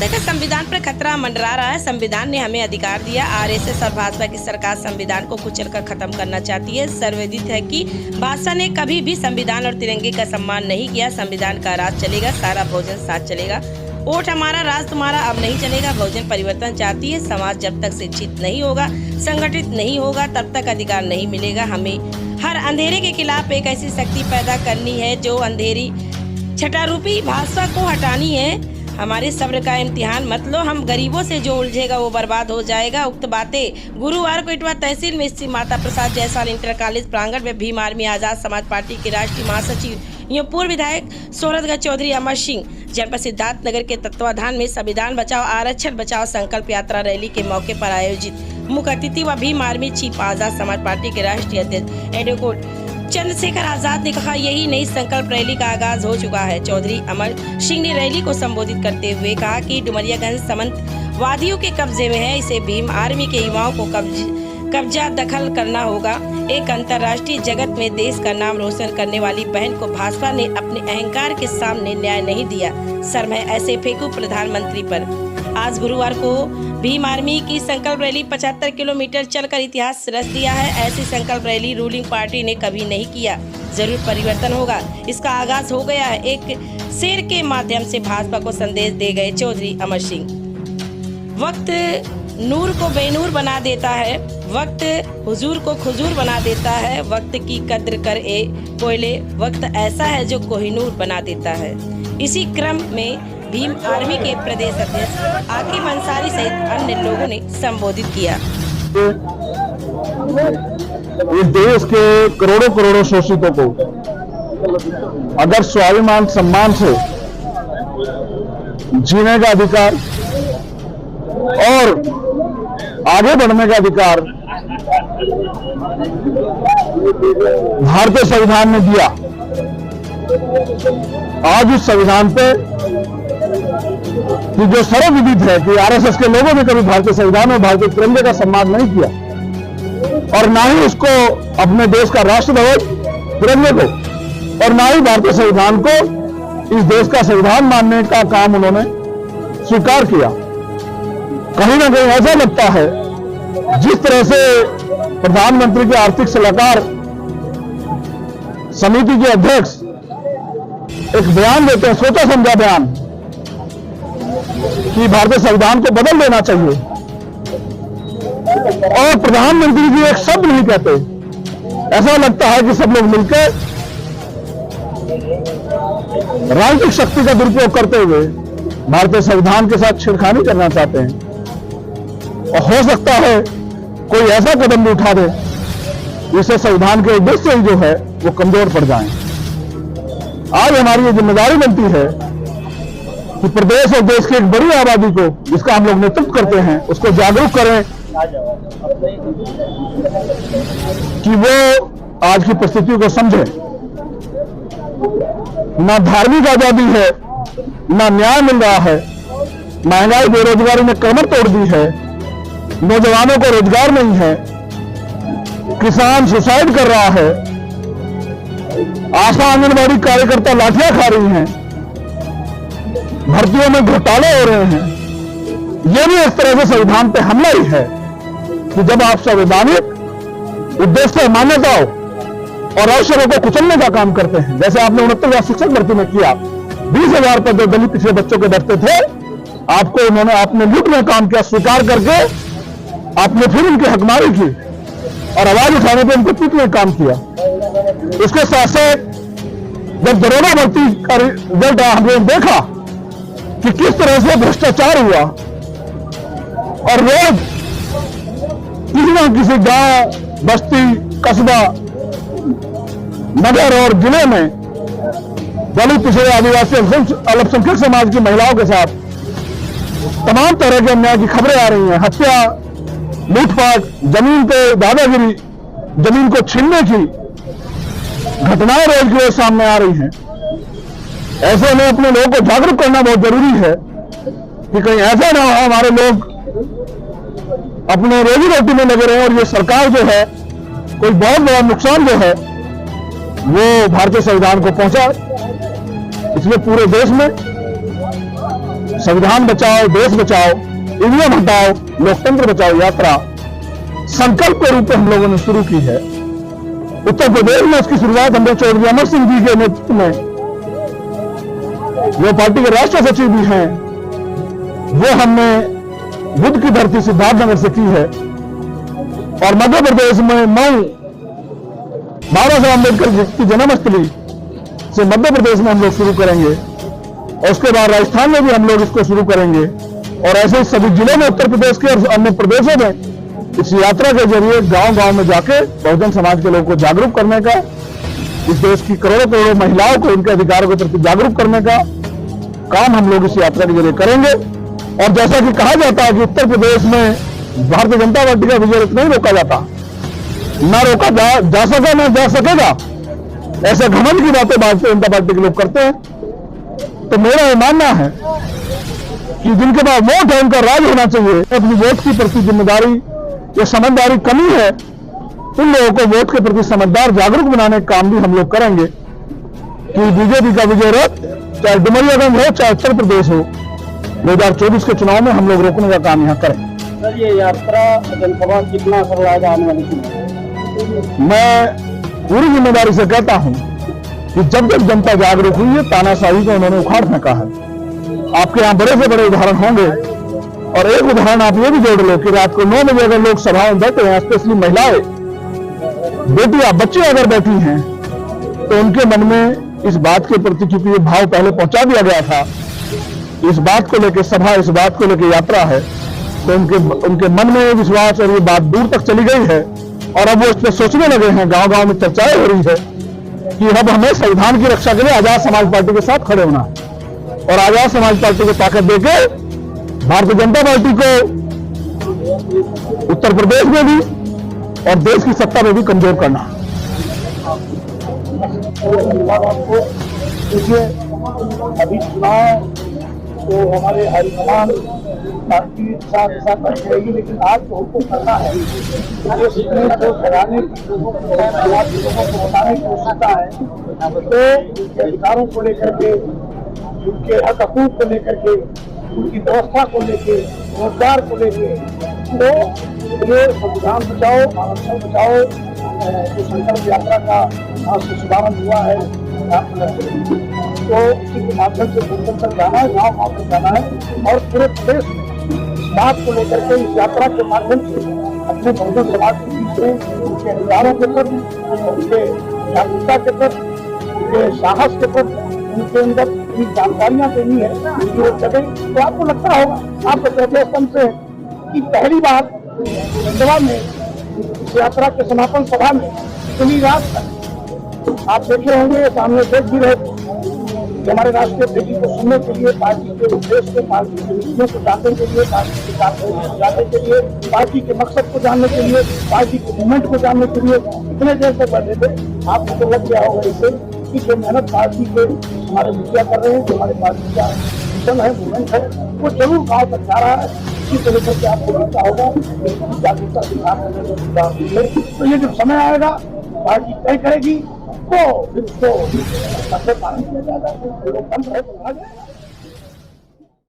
देखा, संविधान पर खतरा मंडरा रहा है। संविधान ने हमें अधिकार दिया। आरएसएस और भाजपा की सरकार संविधान को कुचलकर खत्म करना चाहती है। सर्वविदित है कि भाजपा ने कभी भी संविधान और तिरंगे का सम्मान नहीं किया। संविधान का राज चलेगा, सारा भोजन साथ चलेगा। वोट हमारा, राज तुम्हारा अब नहीं चलेगा। भोजन परिवर्तन चाहती है। समाज जब तक शिक्षित नहीं होगा, संगठित नहीं होगा, तब तक अधिकार नहीं मिलेगा। हमें हर अंधेरे के खिलाफ एक ऐसी शक्ति पैदा करनी है जो अंधेरी छटारूपी भाजपा को हटानी है। हमारे सब्र का इम्तिहान मत लो। हम गरीबों से जो उलझेगा वो बर्बाद हो जाएगा। उक्त बातें गुरुवार को इटवा तहसील में स्थित माता प्रसाद जायसवाल इंटर कॉलेज प्रांगण में भीम आर्मी आजाद समाज पार्टी के राष्ट्रीय महासचिव एवं पूर्व विधायक सोहरतगढ़ चौधरी अमर सिंह जनपद सिद्धार्थ नगर के तत्वाधान में संविधान बचाओ आरक्षण बचाओ संकल्प यात्रा रैली के मौके पर आयोजित मुख्य अतिथि व Bhim army chief Azad Samaj party के राष्ट्रीय अध्यक्ष एडवोकेट चंद्रशेखर आजाद ने कहा, यही नई संकल्प रैली का आगाज हो चुका है। चौधरी अमर सिंह ने रैली को संबोधित करते हुए कहा कि डुमरियागंज सामंतवादियों के कब्जे में है। इसे भीम आर्मी के युवाओं को कब्जा दखल करना होगा। एक अंतर्राष्ट्रीय जगत में देश का नाम रोशन करने वाली बहन को भाजपा ने अपने अहंकार के सामने न्याय नहीं दिया। शर्म है ऐसे फेंकू प्रधानमंत्री पर। आज गुरुवार को भीम आर्मी की संकल्प रैली 75 किलोमीटर चलकर इतिहास रच दिया है। ऐसी संकल्प रैली रूलिंग पार्टी ने कभी नहीं किया। जरूर परिवर्तन होगा, इसका आगाज हो गया है। एक शेर के माध्यम से भाजपा को संदेश दे गए चौधरी अमर सिंह। वक्त नूर को बेनूर बना देता है, वक्त हुजूर को खुजूर बना देता है। वक्त की कद्र कर ए कोयले, वक्त ऐसा है जो कोहिनूर बना देता है। इसी क्रम में भीम आर्मी के प्रदेश अध्यक्ष आकिब अंसारी सहित अन्य लोगों ने संबोधित किया। इस देश के करोड़ों करोड़ों शोषितों को अगर स्वाभिमान सम्मान से जीने का अधिकार और आगे बढ़ने का अधिकार भारतीय संविधान ने दिया, आज उस संविधान पे कि जो सर्वविदित है कि आरएसएस के लोगों ने कभी भारतीय संविधान और भारतीय तिरंगे का सम्मान नहीं किया और ना ही उसको अपने देश का राष्ट्रध्वज तिरंगे को और ना ही भारतीय संविधान को इस देश का संविधान मानने का काम उन्होंने स्वीकार किया। कहीं ना कहीं ऐसा लगता है जिस तरह से प्रधानमंत्री के आर्थिक सलाहकार समिति के अध्यक्ष एक बयान देते हैं, सोचा समझा बयान, कि भारतीय संविधान को बदल देना चाहिए और प्रधानमंत्री जी एक शब्द नहीं कहते। ऐसा लगता है कि सब लोग मिलकर राजनीतिक शक्ति का दुरुपयोग करते हुए भारतीय संविधान के साथ छेड़खानी करना चाहते हैं और हो सकता है कोई ऐसा कदम भी उठा दे जिससे संविधान के उद्देश्य जो है वो कमजोर पड़ जाएं। आज हमारी ये जिम्मेदारी बनती है कि प्रदेश और देश की एक बड़ी आबादी को, जिसका हम लोग नेतृत्व करते हैं, उसको जागरूक करें कि वो आज की परिस्थितियों को समझें। ना धार्मिक आजादी है, ना न्याय मिल रहा है, महंगाई बेरोजगारी ने कमर तोड़ दी है, नौजवानों को रोजगार नहीं है, किसान सुसाइड कर रहा है, आशा आंगनबाड़ी कार्यकर्ता लाठियां खा रही हैं, भर्तियों में घोटाले हो रहे हैं। यह भी इस तरह से संविधान पे हमला ही है कि जब आप संवैधानिक उद्देश्य मान्यताओं और अवसरों को कुचलने का काम करते हैं, जैसे आपने 69 शिक्षक भर्ती में किया, 20,000 पर जो दलित पिछड़े बच्चों के बैठते थे, आपको उन्होंने अपने लूट में काम किया, स्वीकार करके आपने फिर उनकी हकमारी की और आवाज उठाने पर उनको पीटने काम किया। इसके साथ साथ जब दरोगा भर्ती का रिजल्ट आया, हमने देखा कि किस तरह से भ्रष्टाचार हुआ और रोज किसी न किसी गांव, बस्ती, कस्बा, नगर और जिले में दलित पिछड़े आदिवासी अल्पसंख्यक समाज की महिलाओं के साथ तमाम तरह के अन्याय की खबरें आ रही हैं। हत्या, लूटपाट, जमीन पे दादागिरी, जमीन को छीनने की घटनाएं रोज की रोज सामने आ रही हैं। ऐसे में अपने लोगों को जागरूक करना बहुत जरूरी है कि कहीं ऐसा ना हो हमारे लोग अपने रोजी रोटी में लगे रहे और ये सरकार जो है कोई बहुत बड़ा नुकसान जो है वो भारतीय संविधान को पहुंचा। इसलिए पूरे देश में संविधान बचाओ, देश बचाओ, ईवीएम हटाओ, लोकतंत्र बचाओ यात्रा संकल्प के रूप में हम लोगों ने शुरू की है। उत्तर प्रदेश में इसकी शुरुआत हमने चौधरी अमर सिंह जी के नेतृत्व में, जो पार्टी के राष्ट्रीय सचिव भी हैं, वो हमने बुद्ध की धरती सिद्धार्थनगर से की है। और मध्य प्रदेश में मऊ बाबा साहब अम्बेडकर की जन्मस्थली से मध्य प्रदेश में हम लोग शुरू करेंगे और उसके बाद राजस्थान में भी हम लोग इसको शुरू करेंगे और ऐसे ही सभी जिलों में उत्तर प्रदेश के और अन्य प्रदेशों में इस यात्रा के जरिए गांव-गांव में जाके बहुजन समाज के लोगों को जागरूक करने का, इस देश की करोड़ों करोड़ों महिलाओं को उनके अधिकारों के प्रति जागरूक करने का काम हम लोग इस यात्रा के जरिए करेंगे। और जैसा कि कहा जाता है कि उत्तर प्रदेश में भारतीय जनता पार्टी का विजय नहीं रोका जाता, ना रोका जा सका ना जा सकेगा, ऐसे घमंड की बातें भारतीय जनता पार्टी के लोग करते हैं। तो मेरा ये मानना है कि जिनके पास वोट है उनका राज होना चाहिए। अपनी वोट की प्रति जिम्मेदारी या समझदारी कमी है, उन लोगों को वोट के प्रति समझदार जागरूक बनाने का काम भी हम लोग करेंगे कि बीजेपी का विजय रथ चाहे डुमरियागंज हो चाहे उत्तर प्रदेश हो, 2024 के चुनाव में हम लोग रोकने का काम यहाँ करें। सर, ये यात्रा जनसभा कितना असर लाएगा आने वाली चुनाव? मैं पूरी जिम्मेदारी से कहता हूं कि जब जब जनता जागरूक हुई है, तानाशाही को उन्होंने उखाड़ फेंका है। आपके यहाँ बड़े से बड़े उदाहरण होंगे और एक उदाहरण आप ये भी जोड़ लो कि रात को 9 बजे अगर लोग सभा में बैठे हैं, स्पेशली महिलाएं, बेटियां, बच्चे अगर बैठी हैं, तो उनके मन में इस बात के प्रति, क्योंकि ये भाव पहले पहुंचा दिया गया था, इस बात को लेकर सभा, इस बात को लेकर यात्रा है, तो उनके मन में ये विश्वास और ये बात दूर तक चली गई है और अब वो इस पर सोचने लगे हैं, गांव-गांव में चर्चाएं हो रही है कि अब हमें संविधान की रक्षा के लिए आजाद समाज पार्टी के साथ खड़े होना है और आजाद समाज पार्टी को ताकत देके भारतीय जनता पार्टी को उत्तर प्रदेश में भी और देश की सत्ता में भी कमजोर करना। देखिए, अभी चुनाव तो हमारे हाईकमान पार्टी साथ रहेगी, लेकिन आज तो हमको करना है देश में जो कराने की लोगों को बताने की आवश्यकता है, तो उनके अधिकारों को लेकर के, उनके हक हकूक को लेकर के, उनकी व्यवस्था को लेके, रोजगार को लेके, तो ये संविधान बचाओ, आरक्षण बचाओ, जो संकल्प यात्रा का आज से शुभारंभ हुआ है, तो उसी के माध्यम से भूतल तक जाना है, गाँव तक जाना है और पूरे प्रदेश में इस बात को लेकर के इस यात्रा के माध्यम से अपने बहुजन समाज के बीच में उनके अधिकारों के प्रति, उनके जागरूकता के प्रति, उनके साहस के प्रति, उनके अंदर इतनी जानकारियां देनी है उनकी वो जगह। तो आपको लगता होगा, आपको कहते स्तंभ से कि पहली बार जनसभा में, इस यात्रा के समापन सभा में इतनी रात आप देखे होंगे, सामने देख भी रहे कि हमारे राष्ट्रीय अध्यक्ष को सुनने के लिए, पार्टी के उद्देश्य को, पार्टी के नीतियों को जानने के लिए, पार्टी के कार्यक्रमों को जानने के लिए, पार्टी के मकसद को जानने के लिए, पार्टी के मूवमेंट को जानने के लिए इतने देर तक बैठे थे। आपको तो लग गया होगा इससे कि जो मेहनत पार्टी के हमारे मुखिया कर रहे हैं, जो हमारे पार्टी का मिशन है, मूवमेंट है, वो जरूर गाँव तक जा रहा है। इसी तरह करके आपको लगता होगा जागरूकता दिखाने। तो ये जब समय आएगा, पार्टी तय करेगी, तो फिर उसको पानी किया जाएगा।